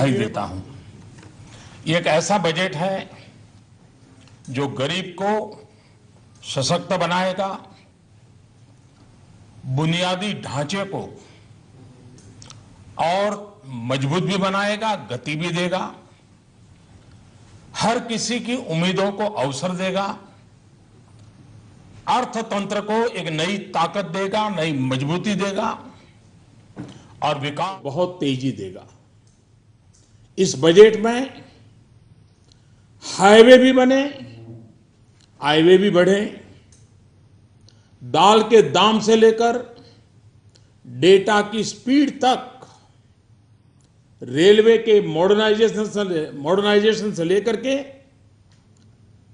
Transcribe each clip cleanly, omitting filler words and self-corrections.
बधाई देता हूं। ये एक ऐसा बजट है जो गरीब को सशक्त बनाएगा, बुनियादी ढांचे को और मजबूत भी बनाएगा, गति भी देगा, हर किसी की उम्मीदों को अवसर देगा, अर्थतंत्र को एक नई ताकत देगा, नई मजबूती देगा और विकास बहुत तेजी देगा। इस बजट में हाईवे भी बने, हाईवे भी बढ़े, दाल के दाम से लेकर डेटा की स्पीड तक, रेलवे के मॉडर्नाइजेशन से लेकर के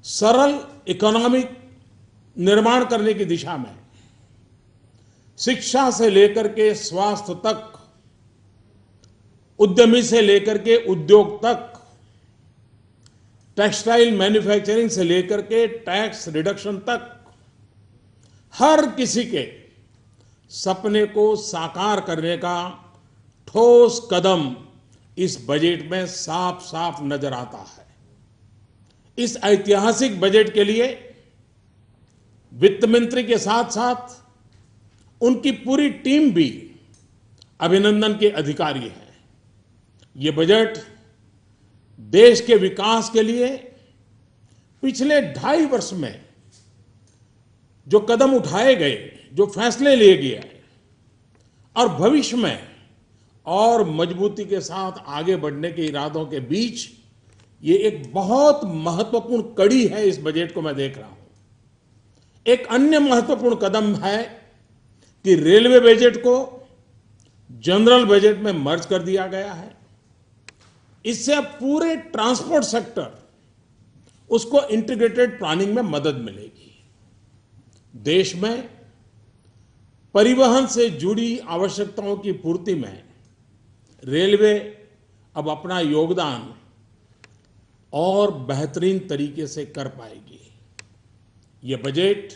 सरल इकोनॉमिक निर्माण करने की दिशा में, शिक्षा से लेकर के स्वास्थ्य तक, उद्यमी से लेकर के उद्योग तक, टेक्सटाइल मैन्युफैक्चरिंग से लेकर के टैक्स रिडक्शन तक, हर किसी के सपने को साकार करने का ठोस कदम इस बजट में साफ साफ नजर आता है। इस ऐतिहासिक बजट के लिए वित्त मंत्री के साथ साथ उनकी पूरी टीम भी अभिनंदन के अधिकारी है। ये बजट देश के विकास के लिए पिछले 2.5 वर्ष में जो कदम उठाए गए, जो फैसले लिए गए और भविष्य में और मजबूती के साथ आगे बढ़ने के इरादों के बीच ये एक बहुत महत्वपूर्ण कड़ी है। इस बजट को मैं देख रहा हूं। एक अन्य महत्वपूर्ण कदम है कि रेलवे बजट को जनरल बजट में मर्ज कर दिया गया है। इससे अब पूरे ट्रांसपोर्ट सेक्टर उसको इंटीग्रेटेड प्लानिंग में मदद मिलेगी। देश में परिवहन से जुड़ी आवश्यकताओं की पूर्ति में रेलवे अब अपना योगदान और बेहतरीन तरीके से कर पाएगी। ये बजट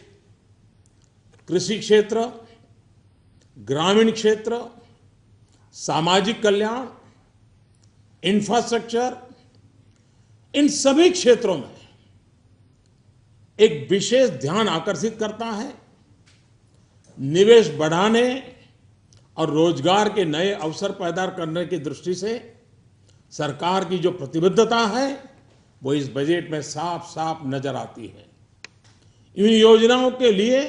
कृषि क्षेत्र, ग्रामीण क्षेत्र, सामाजिक कल्याण, इंफ्रास्ट्रक्चर, इन सभी क्षेत्रों में एक विशेष ध्यान आकर्षित करता है। निवेश बढ़ाने और रोजगार के नए अवसर पैदा करने की दृष्टि से सरकार की जो प्रतिबद्धता है वो इस बजट में साफ साफ नजर आती है। इन योजनाओं के लिए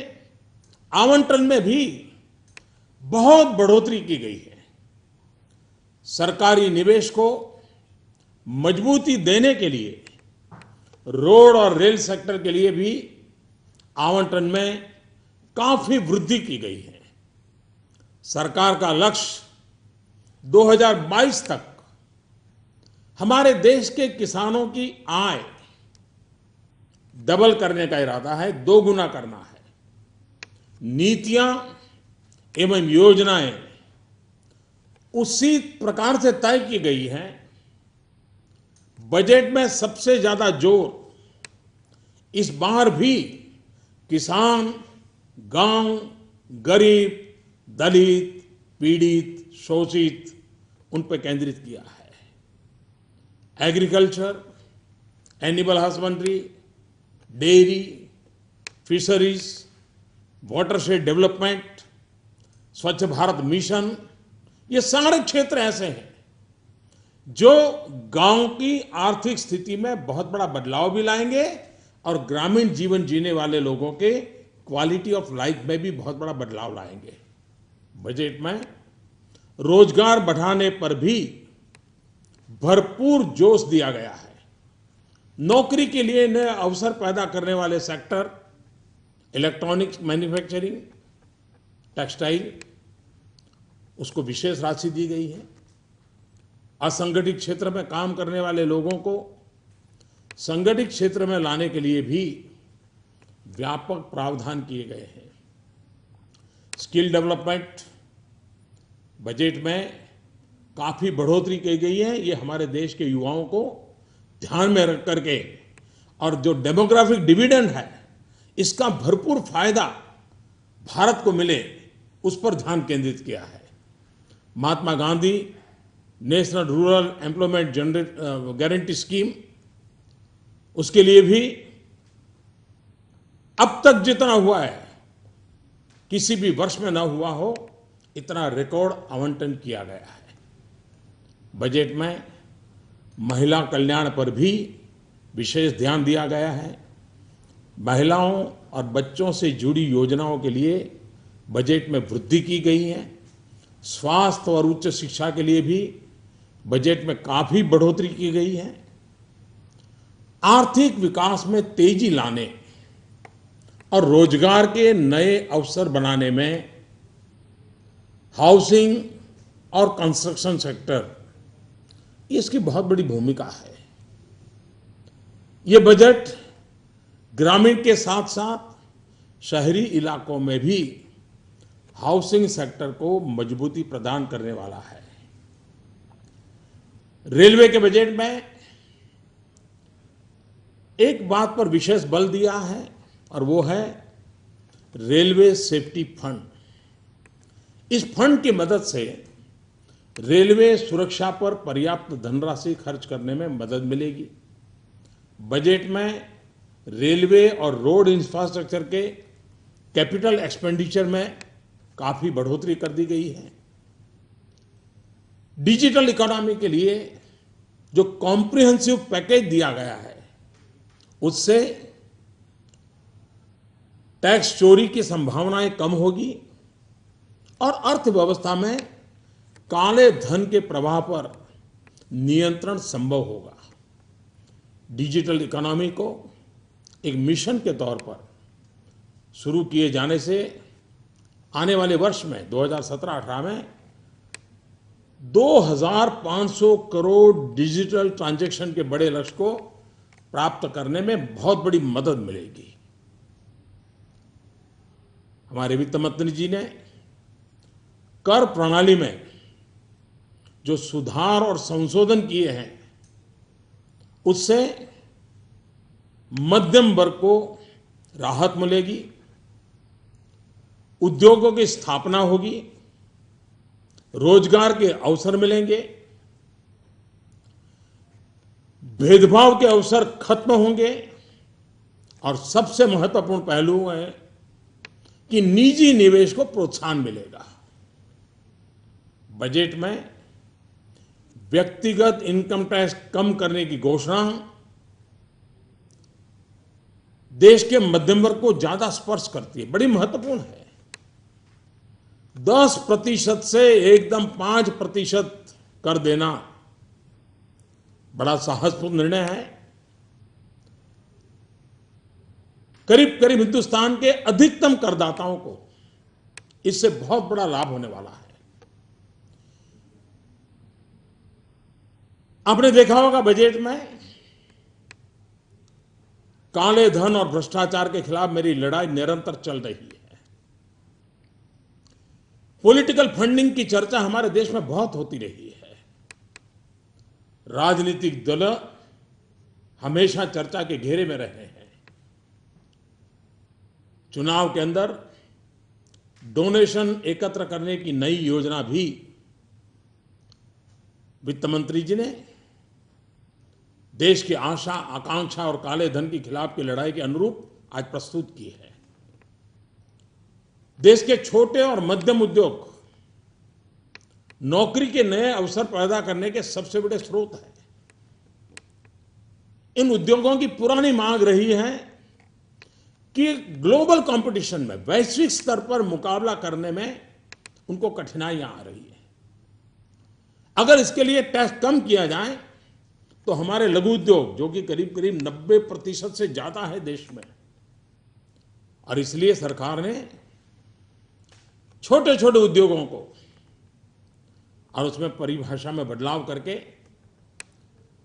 आवंटन में भी बहुत बढ़ोतरी की गई है। सरकारी निवेश को मजबूती देने के लिए रोड और रेल सेक्टर के लिए भी आवंटन में काफी वृद्धि की गई है। सरकार का लक्ष्य 2022 तक हमारे देश के किसानों की आय डबल करने का इरादा है, 2 गुना करना है। नीतियां एवं योजनाएं उसी प्रकार से तय की गई हैं। बजट में सबसे ज्यादा जोर इस बार भी किसान, गांव, गरीब, दलित, पीड़ित, शोषित उन पर केंद्रित किया है। Agriculture, animal husbandry, dairy, fisheries, watershed development, स्वच्छ भारत मिशन, ये सारे क्षेत्र ऐसे हैं जो गांव की आर्थिक स्थिति में बहुत बड़ा बदलाव भी लाएंगे और ग्रामीण जीवन जीने वाले लोगों के क्वालिटी ऑफ लाइफ में भी बहुत बड़ा बदलाव लाएंगे। बजट में रोजगार बढ़ाने पर भी भरपूर जोश दिया गया है। नौकरी के लिए नए अवसर पैदा करने वाले सेक्टर, इलेक्ट्रॉनिक्स मैन्युफैक्चरिंग, टेक्सटाइल, उसको विशेष राशि दी गई है। असंगठित क्षेत्र में काम करने वाले लोगों को संगठित क्षेत्र में लाने के लिए भी व्यापक प्रावधान किए गए हैं। स्किल डेवलपमेंट बजट में काफी बढ़ोतरी की गई है। ये हमारे देश के युवाओं को ध्यान में रख करके और जो डेमोग्राफिक डिविडेंड है इसका भरपूर फायदा भारत को मिले, उस पर ध्यान केंद्रित किया है। Mahatma Gandhi national rural employment guarantee scheme, उसके लिए भी अब तक जितना हुआ है किसी भी वर्ष में ना हुआ हो, इतना रिकॉर्ड आवंटन किया गया है। बजट में महिला कल्याण पर भी विशेष ध्यान दिया गया है। महिलाओं और बच्चों से जुड़ी योजनाओं के लिए बजट में वृद्धि की गई है। स्वास्थ्य और उच्च शिक्षा के लिए भी बजट में काफी बढ़ोतरी की गई है। आर्थिक विकास में तेजी लाने और रोजगार के नए अवसर बनाने में हाउसिंग और कंस्ट्रक्शन सेक्टर, इसकी बहुत बड़ी भूमिका है। ये बजट ग्रामीण के साथ साथ शहरी इलाकों में भी हाउसिंग सेक्टर को मजबूती प्रदान करने वाला है। रेलवे के बजट में एक बात पर विशेष बल दिया है और वो है रेलवे सेफ्टी फंड। इस फंड की मदद से रेलवे सुरक्षा पर पर्याप्त धनराशि खर्च करने में मदद मिलेगी। बजट में रेलवे और रोड इंफ्रास्ट्रक्चर के कैपिटल एक्सपेंडिचर में काफी बढ़ोतरी कर दी गई है। डिजिटल इकोनॉमी के लिए जो कॉम्प्रिहेंसिव पैकेज दिया गया है, उससे टैक्स चोरी की संभावनाएं कम होगी और अर्थव्यवस्था में काले धन के प्रवाह पर नियंत्रण संभव होगा। डिजिटल इकोनॉमी को एक मिशन के तौर पर शुरू किए जाने से आने वाले वर्ष में 2017-18 में 2500 करोड़ डिजिटल ट्रांजैक्शन के बड़े लक्ष्य को प्राप्त करने में बहुत बड़ी मदद मिलेगी। हमारे वित्त मंत्री जी ने कर प्रणाली में जो सुधार और संशोधन किए हैं, उससे मध्यम वर्ग को राहत मिलेगी, उद्योगों की स्थापना होगी, रोजगार के अवसर मिलेंगे, भेदभाव के अवसर खत्म होंगे और सबसे महत्वपूर्ण पहलू है कि निजी निवेश को प्रोत्साहन मिलेगा। बजट में व्यक्तिगत इनकम टैक्स कम करने की घोषणा देश के मध्यम वर्ग को ज्यादा स्पर्श करती है, बड़ी महत्वपूर्ण है। 10% से एकदम 5% कर देना बड़ा साहसपूर्ण निर्णय है। करीब करीब हिंदुस्तान के अधिकतम करदाताओं को इससे बहुत बड़ा लाभ होने वाला है। आपने देखा होगा बजट में काले धन और भ्रष्टाचार के खिलाफ मेरी लड़ाई निरंतर चल रही है। पॉलिटिकल फंडिंग की चर्चा हमारे देश में बहुत होती रही है। राजनीतिक दल हमेशा चर्चा के घेरे में रहे हैं। चुनाव के अंदर डोनेशन एकत्र करने की नई योजना भी वित्त मंत्री जी ने देश की आशा, आकांक्षा और काले धन के खिलाफ की लड़ाई के अनुरूप आज प्रस्तुत की है। देश के छोटे और मध्यम उद्योग नौकरी के नए अवसर पैदा करने के सबसे बड़े स्रोत हैं। इन उद्योगों की पुरानी मांग रही है कि ग्लोबल कंपटीशन में, वैश्विक स्तर पर मुकाबला करने में उनको कठिनाइयां आ रही है। अगर इसके लिए टैक्स कम किया जाए तो हमारे लघु उद्योग, जो कि करीब करीब 90% से ज्यादा है देश में, और इसलिए सरकार ने छोटे छोटे उद्योगों को और उसमें परिभाषा में बदलाव करके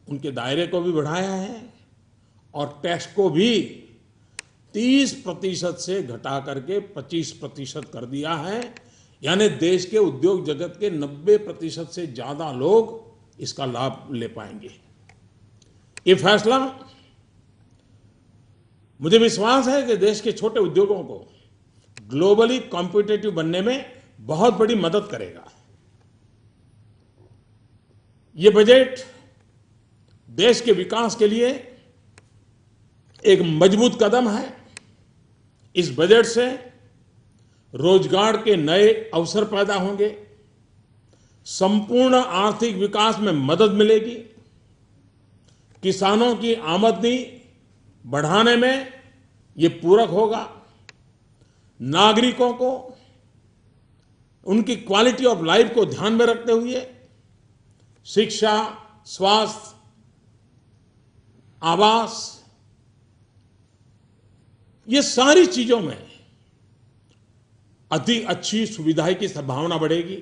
उनके दायरे को भी बढ़ाया है और टैक्स को भी 30% से घटा करके 25% कर दिया है। यानी देश के उद्योग जगत के 90% से ज्यादा लोग इसका लाभ ले पाएंगे। ये फैसला, मुझे विश्वास है कि देश के छोटे उद्योगों को ग्लोबली कॉम्पिटिटिव बनने में बहुत बड़ी मदद करेगा। ये बजट देश के विकास के लिए एक मजबूत कदम है। इस बजट से रोजगार के नए अवसर पैदा होंगे, संपूर्ण आर्थिक विकास में मदद मिलेगी, किसानों की आमदनी बढ़ाने में ये पूरक होगा, नागरिकों को उनकी क्वालिटी ऑफ लाइफ को ध्यान में रखते हुए शिक्षा, स्वास्थ्य, आवास, ये सारी चीजों में अधिक अच्छी सुविधाएं की संभावना बढ़ेगी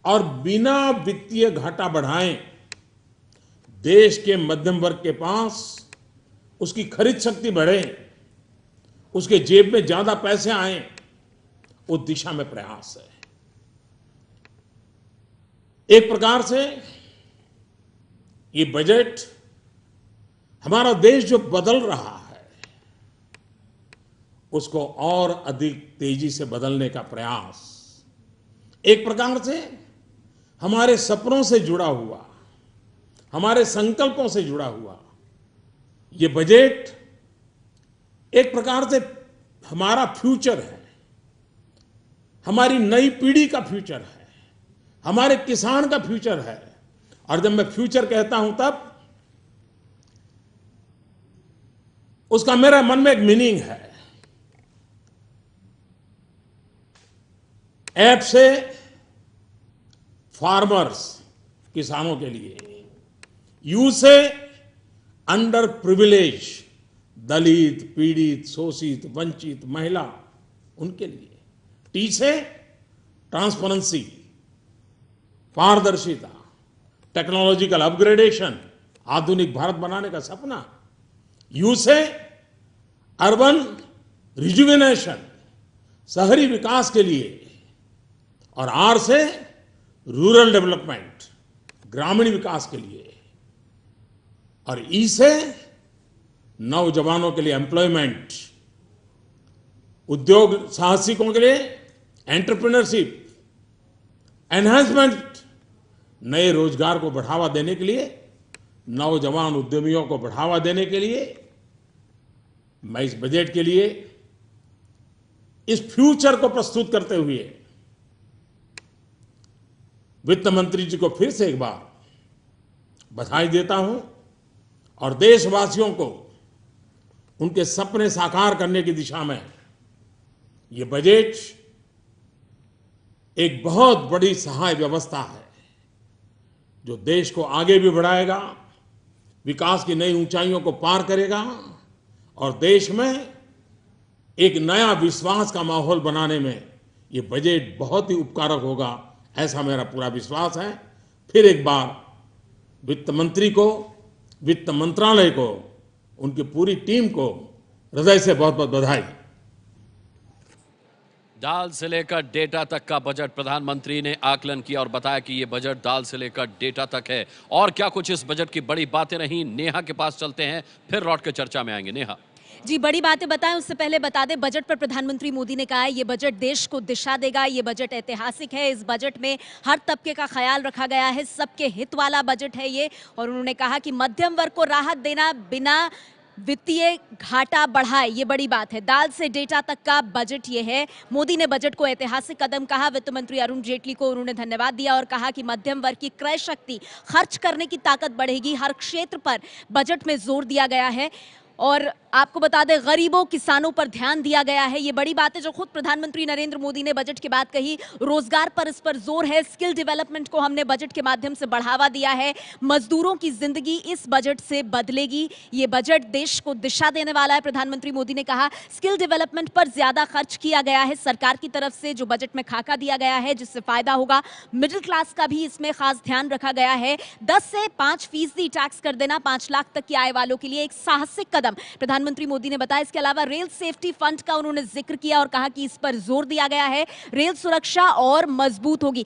और बिना वित्तीय घाटा बढ़ाए देश के मध्यम वर्ग के पास उसकी खरीद शक्ति बढ़े, उसके जेब में ज्यादा पैसे आए, उस दिशा में प्रयास है। एक प्रकार से ये बजट हमारा देश जो बदल रहा है उसको और अधिक तेजी से बदलने का प्रयास, एक प्रकार से हमारे सपनों से जुड़ा हुआ, हमारे संकल्पों से जुड़ा हुआ ये बजट एक प्रकार से हमारा फ्यूचर है, हमारी नई पीढ़ी का फ्यूचर है, हमारे किसान का फ्यूचर है। और जब मैं फ्यूचर कहता हूं तब उसका मेरा मन में एक मीनिंग है। ऐप से फार्मर्स, किसानों के लिए, यू से अंडर प्रिविलेज, दलित, पीड़ित, शोषित, वंचित, महिला, उनके लिए, टी से ट्रांसपेरेंसी, पारदर्शिता, टेक्नोलॉजिकल अपग्रेडेशन, आधुनिक भारत बनाने का सपना, यू से अर्बन रिजुविनेशन, शहरी विकास के लिए, और आर से रूरल डेवलपमेंट, ग्रामीण विकास के लिए, और ई से नौजवानों के लिए एम्प्लॉयमेंट, उद्योग साहसिकों के लिए एंटरप्रेन्योरशिप, एनहांसमेंट, नए रोजगार को बढ़ावा देने के लिए, नौजवान उद्यमियों को बढ़ावा देने के लिए मैं इस बजट के लिए इस फ्यूचर को प्रस्तुत करते हुए वित्त मंत्री जी को फिर से एक बार बधाई देता हूं और देशवासियों को उनके सपने साकार करने की दिशा में ये बजट एक बहुत बड़ी सहाय व्यवस्था है जो देश को आगे भी बढ़ाएगा, विकास की नई ऊंचाइयों को पार करेगा और देश में एक नया विश्वास का माहौल बनाने में ये बजट बहुत ही उपकारक होगा, ऐसा मेरा पूरा विश्वास है। फिर एक बार वित्त मंत्री को, वित्त मंत्रालय को, उनकी पूरी टीम को हृदय से बहुत बहुत बधाई। दाल से लेकर डेटा तक का बजट प्रधानमंत्री ने आकलन किया और बताया कि ये बजट दाल से लेकर डेटा तक है। और क्या कुछ इस बजट की बड़ी बातें रहीं, नेहा के पास चलते हैं, फिर लौट के चर्चा में आएंगे। नेहा जी, बड़ी बातें बताएं उससे पहले बता दें, बजट पर प्रधानमंत्री मोदी ने कहा है ये बजट देश को दिशा देगा, ये बजट ऐतिहासिक है, इस बजट में हर तबके का ख्याल रखा गया है, सबके हित वाला बजट है ये। और उन्होंने कहा कि मध्यम वर्ग को राहत देना बिना वित्तीय घाटा बढ़ाए, ये बड़ी बात है। दाल से डेटा तक का बजट ये है। मोदी ने बजट को ऐतिहासिक कदम कहा। वित्त मंत्री अरुण जेटली को उन्होंने धन्यवाद दिया और कहा कि मध्यम वर्ग की क्रय शक्ति, खर्च करने की ताकत बढ़ेगी। हर क्षेत्र पर बजट में जोर दिया गया है और आपको बता दें गरीबों, किसानों पर ध्यान दिया गया है। ये बड़ी बात है जो खुद प्रधानमंत्री नरेंद्र मोदी ने बजट के बाद कही। रोजगार पर इस पर जोर है। स्किल डेवलपमेंट को हमने बजट के माध्यम से बढ़ावा दिया है। मजदूरों की जिंदगी इस बजट से बदलेगी। ये बजट देश को दिशा देने वाला है। प्रधानमंत्री मोदी ने कहा स्किल डेवलपमेंट पर ज्यादा खर्च किया गया है सरकार की तरफ से, जो बजट में खाका दिया गया है जिससे फायदा होगा। मिडिल क्लास का भी इसमें खास ध्यान रखा गया है। 10 से 5% टैक्स कर देना 5 लाख तक की आय वालों के लिए एक साहसिक कदम प्रधानमंत्री मोदी ने बताया। इसके अलावा रेल सेफ्टी फंड का उन्होंने जिक्र किया और कहा कि इस पर जोर दिया गया है। रेल सुरक्षा और मजबूत होगी।